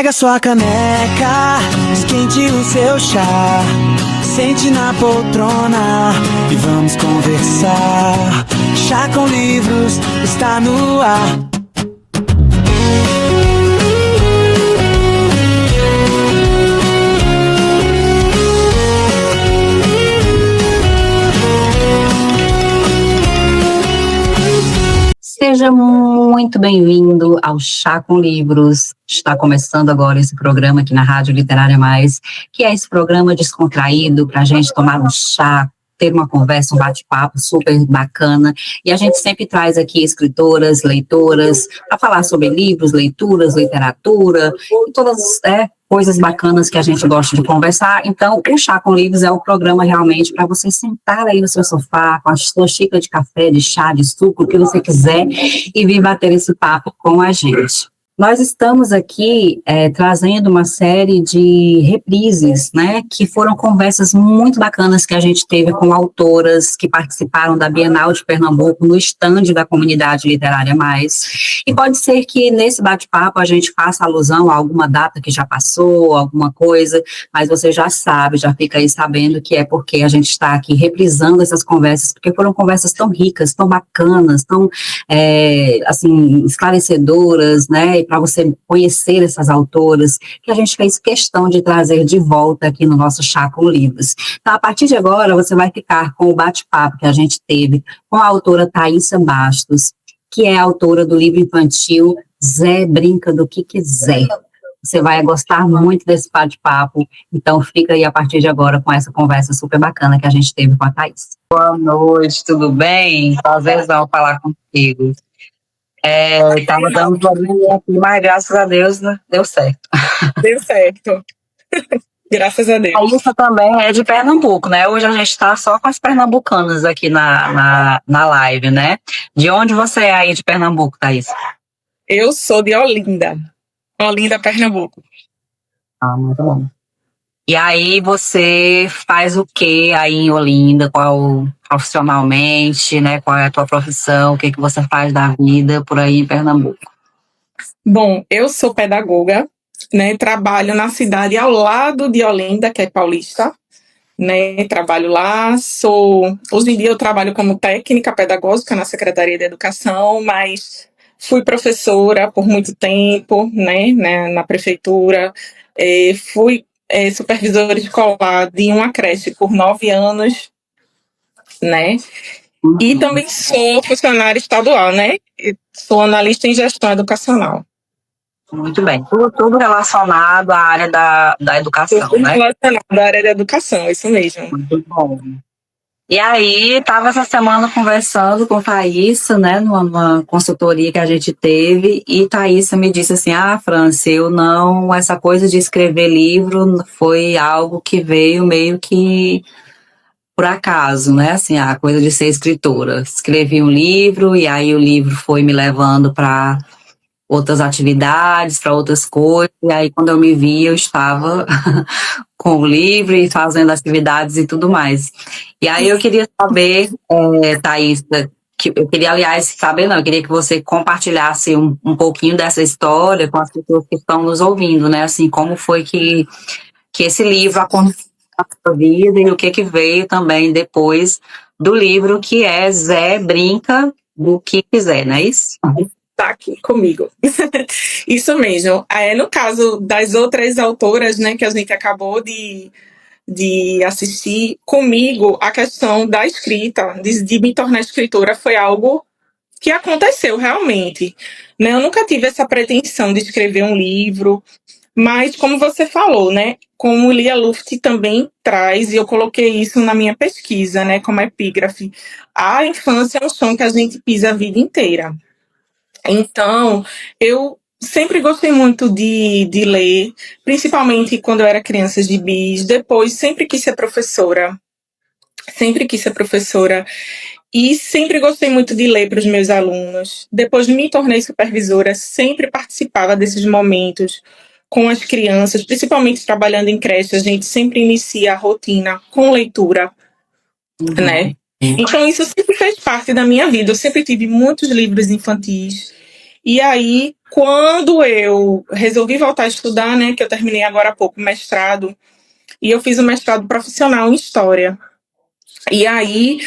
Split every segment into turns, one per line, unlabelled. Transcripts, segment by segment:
Pega sua caneca, esquente o seu chá, sente na poltrona e vamos conversar. Chá com Livros está no ar.
Seja muito bem-vindo ao Chá com Livros. Está começando agora esse programa aqui na Rádio Literária Mais, que é esse programa descontraído para a gente tomar um chá, ter uma conversa, um bate-papo super bacana. E a gente sempre traz aqui escritoras, leitoras, para falar sobre livros, leituras, literatura, e todas coisas bacanas que a gente gosta de conversar. Então, o Chá com Livros é o programa realmente para você sentar aí no seu sofá, com a sua xícara de café, de chá, de suco, o que você quiser, e vir bater esse papo com a gente. Nós estamos aqui trazendo uma série de reprises, né, que foram conversas muito bacanas que a gente teve com autoras que participaram da Bienal de Pernambuco no estande da Comunidade Literária Mais. E pode ser que nesse bate-papo a gente faça alusão a alguma data que já passou, alguma coisa, mas você já sabe, já fica aí sabendo que é porque a gente está aqui reprisando essas conversas, porque foram conversas tão ricas, tão bacanas, tão, assim, esclarecedoras, né, para você conhecer essas autoras, que a gente fez questão de trazer de volta aqui no nosso Chá com Livros. Então, a partir de agora, você vai ficar com o bate-papo que a gente teve com a autora Thaísa Bastos, que é autora do livro infantil Zé Brinca do que Quiser. Você vai gostar muito desse bate-papo, então fica aí a partir de agora com essa conversa super bacana que a gente teve com a Thaís. Boa noite, tudo bem? Prazerzão falar contigo. Estava dando problema aqui, mas graças a Deus, né, deu certo.
Deu certo. Graças a Deus.
A Thaísa também é de Pernambuco, né? Hoje a gente está só com as pernambucanas aqui na live, né? De onde você é aí de Pernambuco, Thaísa?
Eu sou de Olinda, Pernambuco.
Ah, muito bom. E aí você faz o que aí em Olinda? Profissionalmente, né? Qual é a tua profissão? O que você faz da vida por aí em Pernambuco?
Bom, eu sou pedagoga, né? Trabalho na cidade ao lado de Olinda, que é Paulista, né? Trabalho lá, hoje em dia eu trabalho como técnica pedagógica na Secretaria de Educação, mas fui professora por muito tempo, né? Na prefeitura, fui supervisora escolar de uma creche por 9 anos, né? E também sou funcionária estadual, né? Sou analista em gestão educacional.
Muito bem. Tudo relacionado à área da educação,
tudo
né?
Relacionado à área da educação, isso mesmo.
Muito bom. E aí, estava essa semana conversando com a Thaísa, né, numa consultoria que a gente teve, e Thaísa me disse assim, Franci, essa coisa de escrever livro foi algo que veio meio que por acaso, né, assim, a coisa de ser escritora. Escrevi um livro, e aí o livro foi me levando para outras atividades, para outras coisas, e aí quando eu me vi, eu estava com o livro e fazendo atividades e tudo mais. E aí eu queria saber, Thaísa, eu queria, aliás, saber não, eu queria que você compartilhasse um pouquinho dessa história com as pessoas que estão nos ouvindo, né, assim, como foi que esse livro aconteceu na sua vida e o que veio também depois do livro, que é Zé Brinca do que Quiser, não é isso?
Tá aqui comigo. Isso mesmo. No caso das outras autoras, né, que a gente acabou de assistir, comigo a questão da escrita, de me tornar escritora, foi algo que aconteceu realmente, né? Eu nunca tive essa pretensão de escrever um livro, mas como você falou, né, como Lia Luft também traz, e eu coloquei isso na minha pesquisa, né, como epígrafe, a infância é um chão que a gente pisa a vida inteira. Então, eu sempre gostei muito de ler, principalmente quando eu era criança, gibis. Depois, sempre quis ser professora. E sempre gostei muito de ler para os meus alunos. Depois me tornei supervisora, sempre participava desses momentos com as crianças, principalmente trabalhando em creche. A gente sempre inicia a rotina com leitura, né? Então, isso sempre fez parte da minha vida. Eu sempre tive muitos livros infantis. E aí, quando eu resolvi voltar a estudar, né, que eu terminei agora há pouco o mestrado, e eu fiz o mestrado profissional em História. E aí,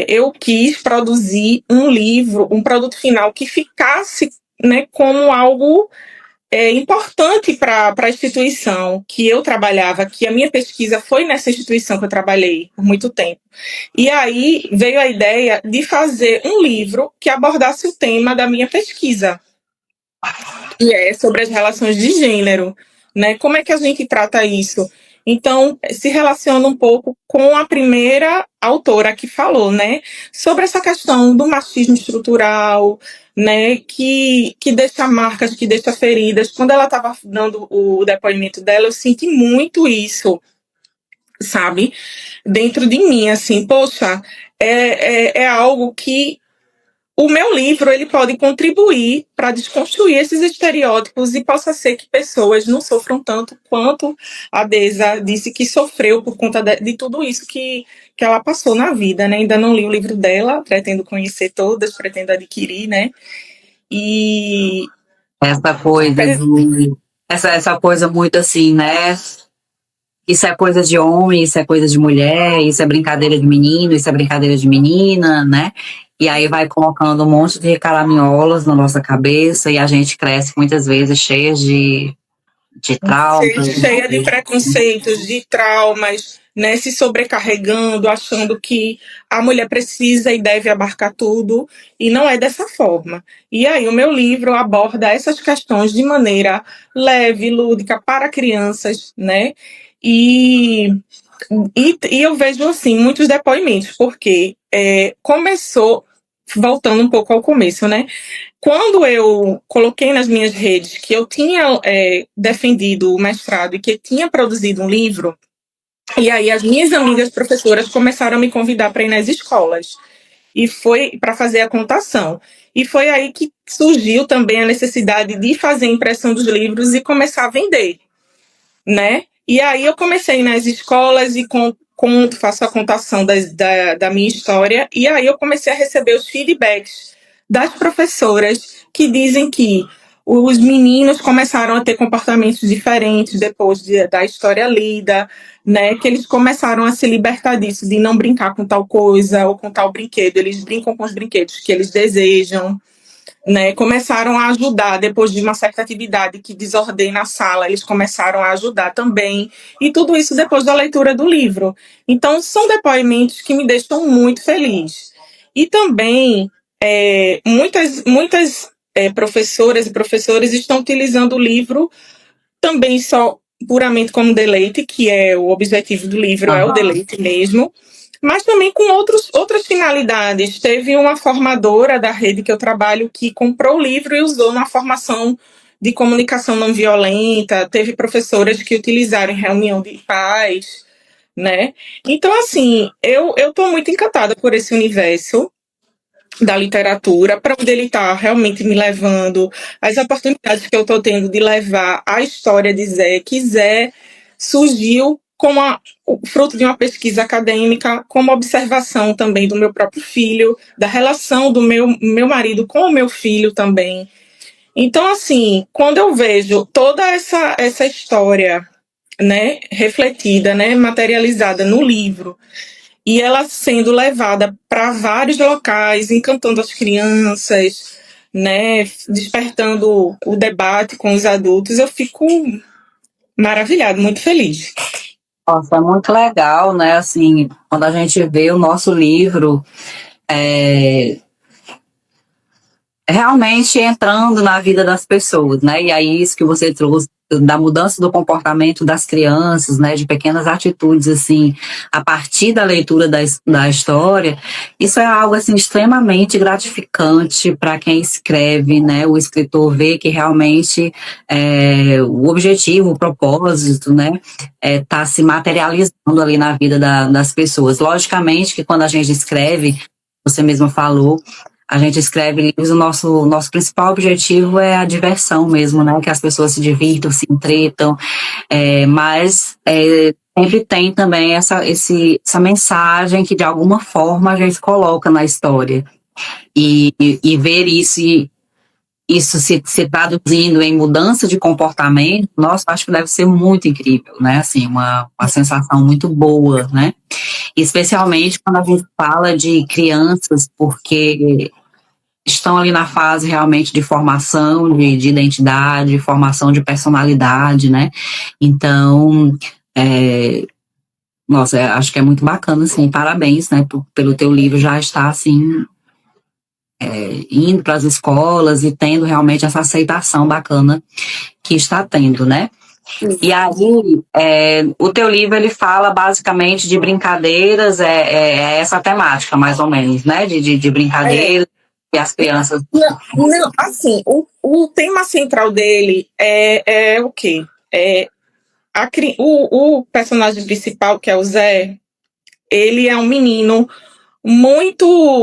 eu quis produzir um livro, um produto final que ficasse, né, como algo importante para a instituição que eu trabalhava, que a minha pesquisa foi nessa instituição que eu trabalhei por muito tempo. E aí veio a ideia de fazer um livro que abordasse o tema da minha pesquisa, que é sobre as relações de gênero, né? Como é que a gente trata isso? Então, se relaciona um pouco com a primeira autora que falou, né? Sobre essa questão do machismo estrutural, né? Que deixa marcas, que deixa feridas. Quando ela estava dando o depoimento dela, eu senti muito isso, sabe? Dentro de mim, assim, poxa, é algo que o meu livro ele pode contribuir para desconstruir esses estereótipos e possa ser que pessoas não sofram tanto quanto a Deza disse que sofreu por conta de tudo isso que ela passou na vida, né? Ainda não li o livro dela, pretendo conhecer todas, pretendo adquirir, né? E
Essa coisa de. Essa coisa muito assim, né? Isso é coisa de homem, isso é coisa de mulher, isso é brincadeira de menino, isso é brincadeira de menina, né? E aí vai colocando um monte de caraminholas na nossa cabeça e a gente cresce muitas vezes cheia de traumas.
cheia de preconceitos, de traumas, né, se sobrecarregando, achando que a mulher precisa e deve abarcar tudo, e não é dessa forma. E aí o meu livro aborda essas questões de maneira leve, lúdica, para crianças, né, e eu vejo, assim, muitos depoimentos, porque começou, voltando um pouco ao começo, né, quando eu coloquei nas minhas redes que eu tinha defendido o mestrado e que tinha produzido um livro, e aí as minhas amigas professoras começaram a me convidar para ir nas escolas, e foi para fazer a contação. E foi aí que surgiu também a necessidade de fazer a impressão dos livros e começar a vender, né? E aí eu comecei nas escolas e conto, faço a contação da minha história, e aí eu comecei a receber os feedbacks das professoras que dizem que os meninos começaram a ter comportamentos diferentes depois da história lida, né? Que eles começaram a se libertar disso, de não brincar com tal coisa ou com tal brinquedo, eles brincam com os brinquedos que eles desejam, né, começaram a ajudar depois de uma certa atividade que desordena a sala, eles começaram a ajudar também, e tudo isso depois da leitura do livro. Então, são depoimentos que me deixam muito feliz. E também, muitas professoras e professores estão utilizando o livro também só puramente como deleite, que é o objetivo do livro, é o deleite mesmo, mas também com outras finalidades. Teve uma formadora da rede que eu trabalho que comprou o livro e usou na formação de comunicação não violenta, teve professoras que utilizaram em reunião de pais, né? Então, assim, eu estou muito encantada por esse universo da literatura, para onde ele está realmente me levando, as oportunidades que eu estou tendo de levar a história de Zé, que Zé surgiu como o fruto de uma pesquisa acadêmica, como observação também do meu próprio filho, da relação do meu marido com o meu filho também. Então, assim, quando eu vejo toda essa história, né, refletida, né, materializada no livro, e ela sendo levada para vários locais, encantando as crianças, né, despertando o debate com os adultos, eu fico maravilhada, muito feliz.
Nossa, é muito legal, né? Assim, quando a gente vê o nosso livro realmente entrando na vida das pessoas, né? E aí isso que você trouxe da mudança do comportamento das crianças, né? De pequenas atitudes, assim, a partir da leitura da história, isso é algo, assim, extremamente gratificante para quem escreve, né? O escritor vê que realmente o objetivo, o propósito, né? Tá se materializando ali na vida das pessoas. Logicamente que quando a gente escreve, você mesma falou, a gente escreve livros, o nosso principal objetivo é a diversão mesmo, né? Que as pessoas se divirtam, se entretam, mas sempre tem também essa mensagem que de alguma forma a gente coloca na história. E ver isso isso se traduzindo em mudança de comportamento, nossa, acho que deve ser muito incrível, né? Assim, uma sensação muito boa, né? Especialmente quando a gente fala de crianças, porque estão ali na fase realmente de formação de identidade, formação de personalidade, né? Então, nossa, acho que é muito bacana, assim, parabéns, né, pelo teu livro já estar, assim, indo para as escolas e tendo realmente essa aceitação bacana que está tendo, né? E aí, o teu livro, ele fala basicamente de brincadeiras, essa temática, mais ou menos, né? De brincadeiras e as crianças.
Não, assim, o tema central dele é o quê? O personagem principal, que é o Zé, ele é um menino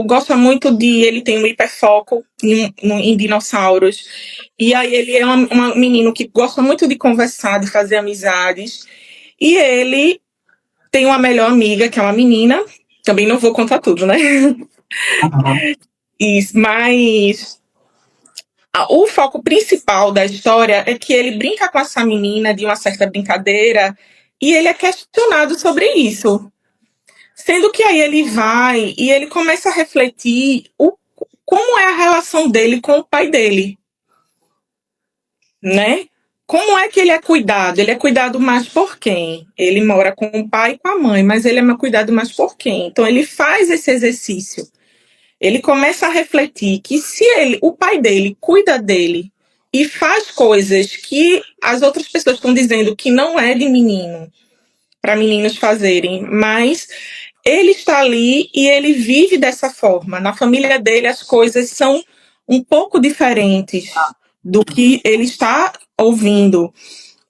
gosta muito ele tem um hiperfoco em dinossauros, e aí ele é um menino que gosta muito de conversar, de fazer amizades, e ele tem uma melhor amiga, que é uma menina, também não vou contar tudo, né? Isso, mas o foco principal da história é que ele brinca com essa menina de uma certa brincadeira, e ele é questionado sobre isso. Sendo que aí ele vai e ele começa a refletir como é a relação dele com o pai dele, né? Como é que ele é cuidado? Ele é cuidado mais por quem? Ele mora com o pai e com a mãe, mas ele é cuidado mais por quem? Então ele faz esse exercício. Ele começa a refletir que se o pai dele cuida dele e faz coisas que as outras pessoas estão dizendo que não é de menino, para meninos fazerem, mas ele está ali e ele vive dessa forma. Na família dele, as coisas são um pouco diferentes do que ele está ouvindo.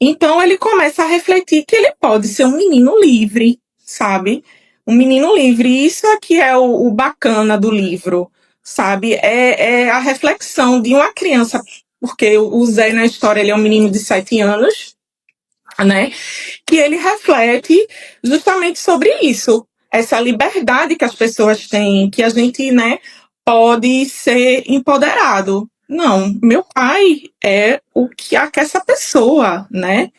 Então, ele começa a refletir que ele pode ser um menino livre, sabe? Um menino livre. Isso aqui é o bacana do livro, sabe? É a reflexão de uma criança, porque o Zé, na história, ele é um menino de 7 anos, né? Que ele reflete justamente sobre isso, essa liberdade que as pessoas têm, que a gente, né, pode ser empoderado. Não, meu pai é o que essa pessoa, né?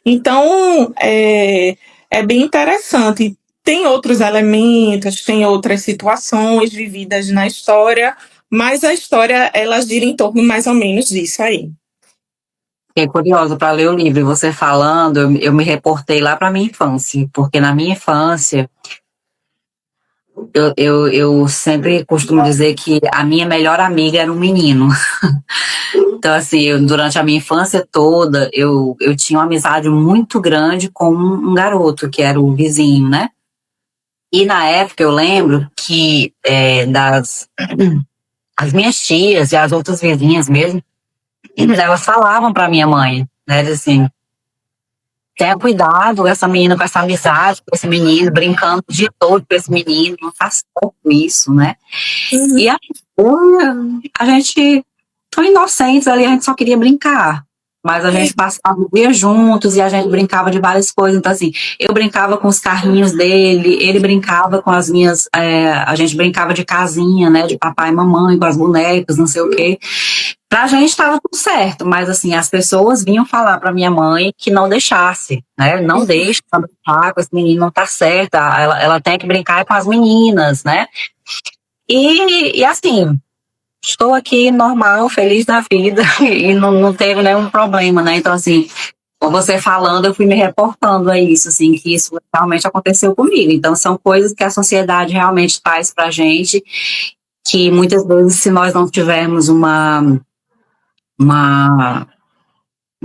Então, é bem interessante. Tem outros elementos, tem outras situações vividas na história, mas a história, ela gira em torno mais ou menos disso aí.
Fiquei curiosa para ler o livro. E você falando, eu me reportei lá para minha infância, porque na minha infância eu sempre costumo dizer que a minha melhor amiga era um menino. Então, assim, durante a minha infância toda, eu tinha uma amizade muito grande com um garoto, que era o vizinho, né? E na época eu lembro que as minhas tias e as outras vizinhas mesmo, elas falavam para minha mãe, né, assim, tenha cuidado essa menina com essa amizade com esse menino, brincando o dia todo com esse menino, não faz pouco isso, né?
Uhum.
E a gente, tão inocentes ali, a gente só queria brincar. Mas a gente passava o dia juntos e a gente brincava de várias coisas. Então, assim, eu brincava com os carrinhos dele, ele brincava com as minhas... a gente brincava de casinha, né? De papai e mamãe, com as bonecas, não sei o quê. Pra gente estava tudo certo, mas, assim, as pessoas vinham falar pra minha mãe que não deixasse, né? Não deixe ela brincar com esse menino, não tá certo. Ela tem que brincar com as meninas, né? E assim... Estou aqui normal, feliz da vida e não teve nenhum problema, né? Então, assim, com você falando, eu fui me reportando a isso, assim, que isso realmente aconteceu comigo. Então, são coisas que a sociedade realmente traz pra gente, que muitas vezes, se nós não tivermos uma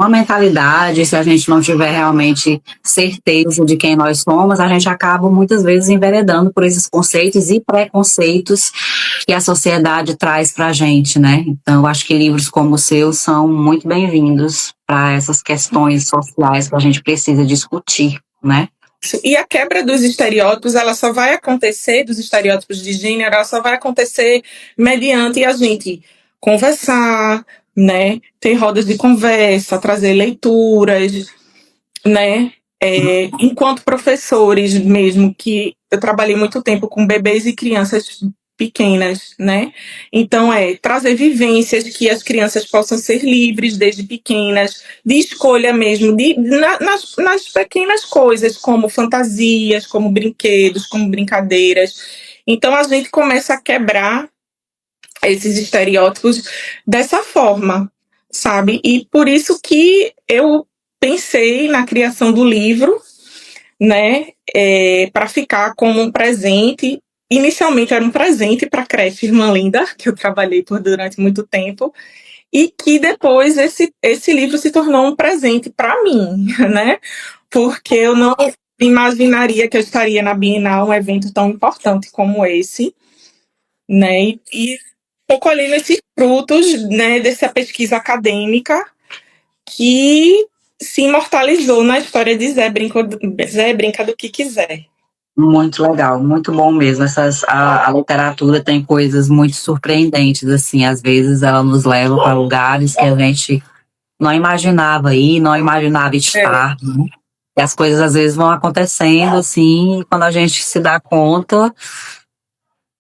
mentalidade, se a gente não tiver realmente certeza de quem nós somos, a gente acaba muitas vezes enveredando por esses conceitos e preconceitos que a sociedade traz para a gente, né? Então, eu acho que livros como o seu são muito bem-vindos para essas questões sociais que a gente precisa discutir, né?
E a quebra dos estereótipos, ela só vai acontecer, dos estereótipos de gênero, ela só vai acontecer mediante a gente conversar, né? Ter rodas de conversa, trazer leituras, né? Enquanto professores mesmo, que eu trabalhei muito tempo com bebês e crianças pequenas, né? Então, trazer vivências que as crianças possam ser livres desde pequenas, de escolha mesmo, nas pequenas coisas, como fantasias, como brinquedos, como brincadeiras. Então, a gente começa a quebrar esses estereótipos dessa forma, sabe? E por isso que eu pensei na criação do livro, né, para ficar como um presente. Inicialmente era um presente para a creche Irmã Linda, que eu trabalhei durante muito tempo, e que depois esse livro se tornou um presente para mim, né? Porque eu não imaginaria que eu estaria na Bienal, um evento tão importante como esse, né? E estou colhendo esses frutos, né, dessa pesquisa acadêmica que se imortalizou na história de Zé Brinca do que quiser.
Muito legal, muito bom mesmo. A literatura tem coisas muito surpreendentes, assim, às vezes ela nos leva para lugares que a gente não imaginava ir, não imaginava estar, né? E as coisas às vezes vão acontecendo, assim, e quando a gente se dá conta,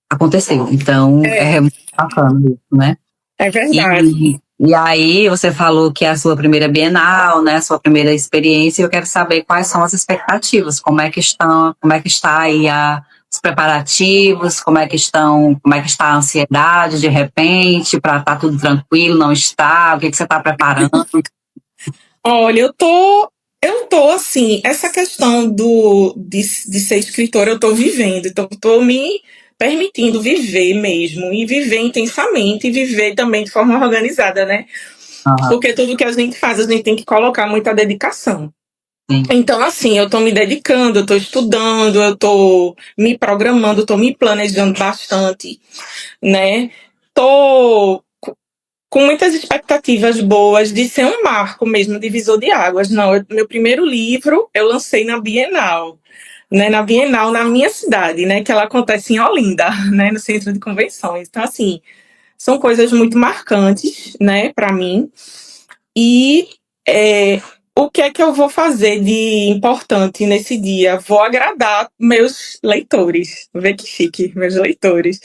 aconteceu. Então, é muito bacana isso, né?
É verdade.
E aí, você falou que é a sua primeira Bienal, né, a sua primeira experiência, e eu quero saber quais são as expectativas, como é que está aí os preparativos, como é que está a ansiedade de repente, para estar tudo tranquilo, não está, o que você está preparando?
Olha, eu tô assim, essa questão de ser escritora eu tô vivendo, então eu tô me permitindo viver mesmo, e viver intensamente, e viver também de forma organizada, né? Porque tudo que a gente faz, a gente tem que colocar muita dedicação.
Sim.
Então, assim, eu tô me dedicando, eu tô estudando, eu tô me programando, tô me planejando bastante, né? Tô com muitas expectativas boas de ser um marco mesmo, divisor de águas. Não, meu primeiro livro eu lancei na Bienal, né? Na Bienal, na minha cidade, né? Que ela acontece em Olinda, né? No Centro de Convenções. Então, assim, são coisas muito marcantes, né? Para mim. E o que é que eu vou fazer de importante nesse dia? Vou agradar meus leitores. Vê que chique, meus leitores.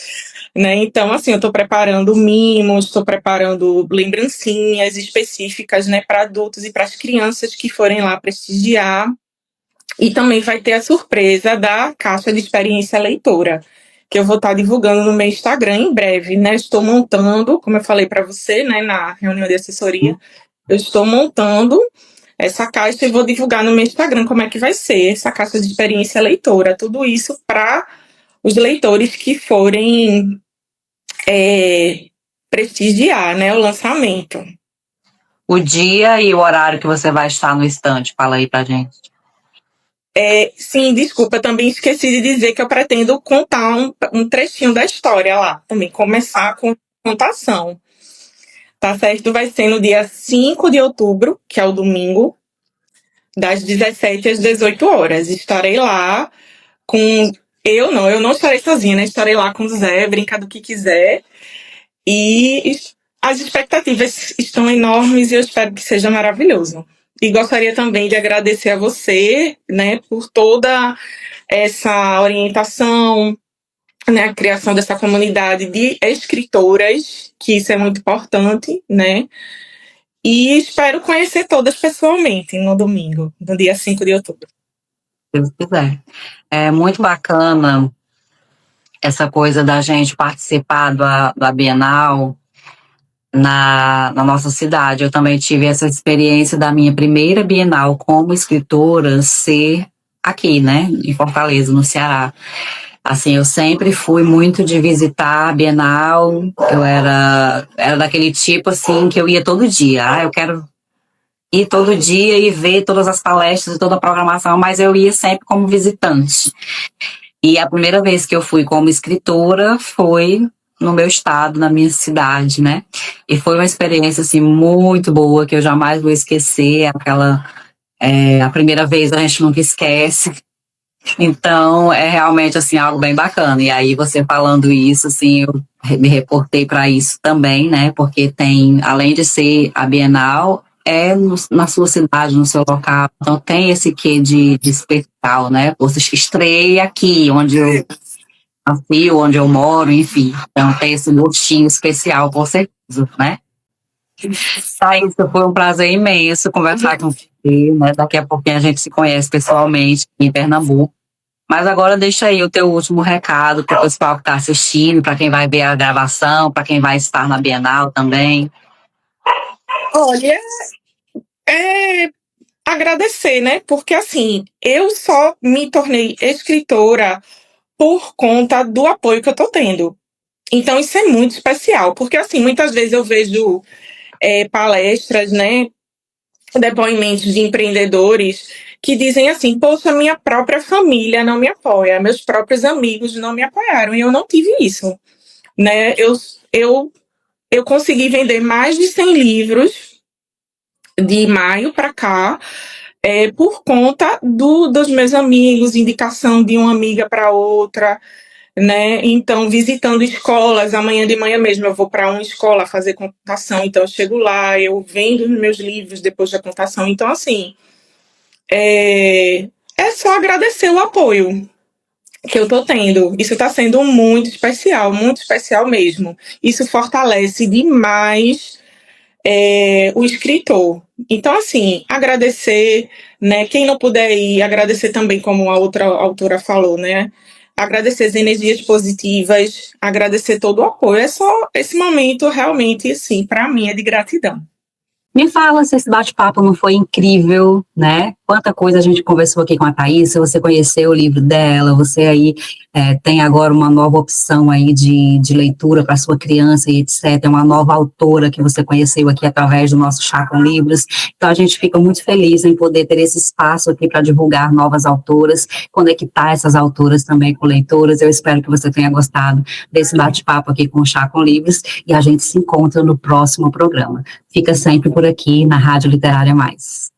Né? Então, assim, eu estou preparando mimos, estou preparando lembrancinhas específicas, né, para adultos e para as crianças que forem lá prestigiar. E também vai ter a surpresa da caixa de experiência leitora, que eu vou estar divulgando no meu Instagram em breve, né? Estou montando, como eu falei para você, né, na reunião de assessoria, eu estou montando essa caixa e vou divulgar no meu Instagram como é que vai ser essa caixa de experiência leitora. Tudo isso para os leitores que forem prestigiar, né, o lançamento.
O dia e o horário que você vai estar no estande, fala aí pra gente.
Sim, desculpa, eu também esqueci de dizer que eu pretendo contar um trechinho da história lá, também começar com contação. Tá certo? Vai ser no dia 5 de outubro, que é o domingo, das 17 às 18 horas. Estarei lá com... Eu não estarei sozinha, né? Estarei lá com o Zé, Brinca do que quiser. E as expectativas estão enormes e eu espero que seja maravilhoso. E gostaria também de agradecer a você, né, por toda essa orientação, né, a criação dessa comunidade de escritoras, que isso é muito importante, né? E espero conhecer todas pessoalmente no domingo, no dia 5 de outubro.
Se Deus quiser. É muito bacana essa coisa da gente participar da Bienal na nossa cidade. Eu também tive essa experiência da minha primeira Bienal como escritora ser aqui, né, em Fortaleza, no Ceará. Assim, eu sempre fui muito de visitar a Bienal, eu era daquele tipo, assim, que eu ia todo dia. Eu quero ir todo dia e ver todas as palestras e toda a programação, mas eu ia sempre como visitante. E a primeira vez que eu fui como escritora foi no meu estado, na minha cidade, né? E foi uma experiência, assim, muito boa, que eu jamais vou esquecer. A primeira vez a gente nunca esquece. Então, é realmente, assim, algo bem bacana. E aí, você falando isso, assim, eu me reportei para isso também, né? Porque tem, além de ser a Bienal, na sua cidade, no seu local. Então, tem esse quê de especial, né? Você estreia aqui, onde eu nasci, onde eu moro, enfim. Então tem esse gostinho especial, com certeza, né? Thaís, foi um prazer imenso conversar com você, né? Daqui a pouquinho a gente se conhece pessoalmente em Pernambuco. Mas agora deixa aí o teu último recado para o pessoal que está assistindo, para quem vai ver a gravação, para quem vai estar na Bienal também.
Olha, agradecer, né? Porque assim, eu só me tornei escritora por conta do apoio que eu tô tendo. Então isso é muito especial, porque assim, muitas vezes eu vejo palestras, né? Depoimentos de empreendedores que dizem assim, poxa, minha própria família não me apoia, meus próprios amigos não me apoiaram, e eu não tive isso, né? Eu consegui vender mais de 100 livros de maio para cá, por conta dos meus amigos, indicação de uma amiga para outra, né? Então, visitando escolas, amanhã de manhã mesmo eu vou para uma escola fazer contação, então eu chego lá, eu vendo os meus livros depois da contação. Então, assim, é só agradecer o apoio que eu tô tendo. Isso está sendo muito especial mesmo. Isso fortalece demais o escritor. Então, assim, agradecer, né? Quem não puder ir, agradecer também, como a outra autora falou, né? Agradecer as energias positivas, agradecer todo o apoio. É só esse momento, realmente, assim, para mim é de gratidão.
Me fala se esse bate-papo não foi incrível, né? Quanta coisa a gente conversou aqui com a Thaís, você conheceu o livro dela, você aí tem agora uma nova opção aí de leitura para sua criança e etc. É uma nova autora que você conheceu aqui através do nosso Chá com Livros. Então a gente fica muito feliz em poder ter esse espaço aqui para divulgar novas autoras, conectar essas autoras também com leitoras. Eu espero que você tenha gostado desse bate-papo aqui com o Chá com Livros e a gente se encontra no próximo programa. Fica sempre por aqui na Rádio Literária Mais.